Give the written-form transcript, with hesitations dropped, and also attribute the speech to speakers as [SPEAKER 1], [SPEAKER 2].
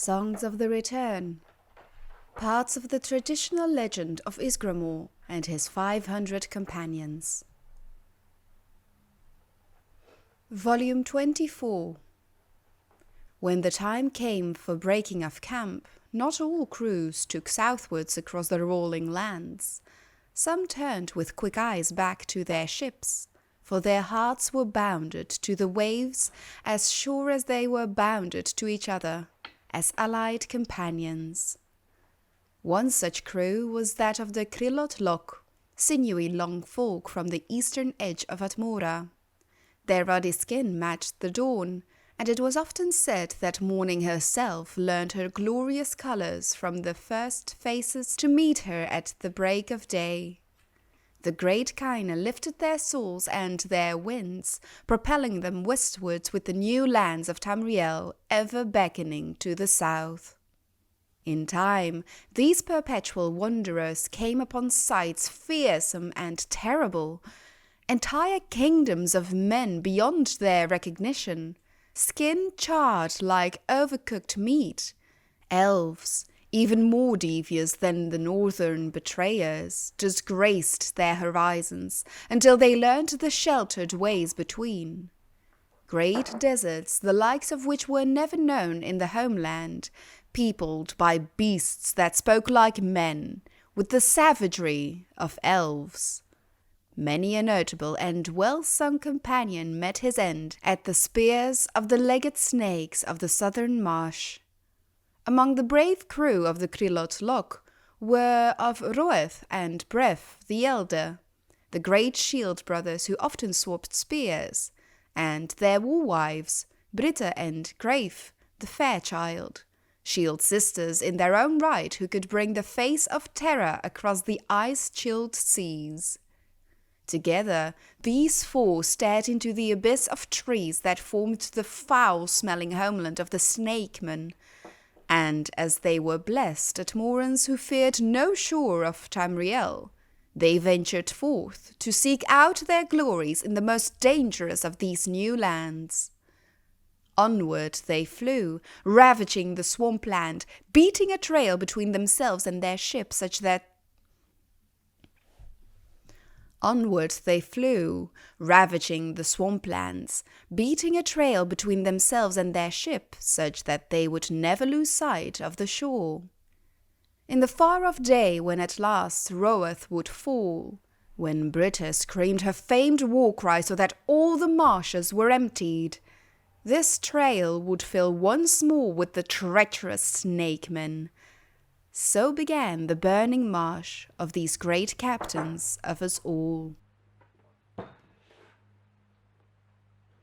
[SPEAKER 1] Songs of the Return. Parts of the traditional legend of Ysgramor and his 500 companions. Volume 24. When the time came for breaking of camp, not all crews took southwards across the rolling lands. Some turned with quick eyes back to their ships, for their hearts were bounded to the waves as sure as they were bounded to each other, as allied companions. One such crew was that of the Loch, sinewy long folk from the eastern edge of Atmora. Their ruddy skin matched the dawn, and it was often said that morning herself learned her glorious colours from the first faces to meet her at the break of day. The great Kine lifted their souls and their winds, propelling them westwards with the new lands of Tamriel ever beckoning to the south. In time, these perpetual wanderers came upon sights fearsome and terrible, entire kingdoms of men beyond their recognition, skin charred like overcooked meat, elves, even more devious than the northern betrayers, disgraced their horizons until they learned the sheltered ways between. Great deserts, the likes of which were never known in the homeland, peopled by beasts that spoke like men, with the savagery of elves. Many a notable and well-sung companion met his end at the spears of the legged snakes of the southern marsh. Among the brave crew of the Loch were of Roeth and Bref the elder, the great shield brothers who often swapped spears, and their war wives, Britta and Grafe, the fair child, shield sisters in their own right who could bring the face of terror across the ice-chilled seas. Together, these four stared into the abyss of trees that formed the foul-smelling homeland of the snakemen, and as they were blessed Atmorans who feared no shore of Tamriel, they ventured forth to seek out their glories in the most dangerous of these new lands. Onward they flew, ravaging the swampland, beating a trail between themselves and their ship such that Onward they flew, ravaging the swamplands, beating a trail between themselves and their ship, such that they would never lose sight of the shore. In the far-off day, when at last Roeth would fall, when Britta screamed her famed war-cry so that all the marshes were emptied, this trail would fill once more with the treacherous snakemen. So began the burning marsh of these great captains of us all.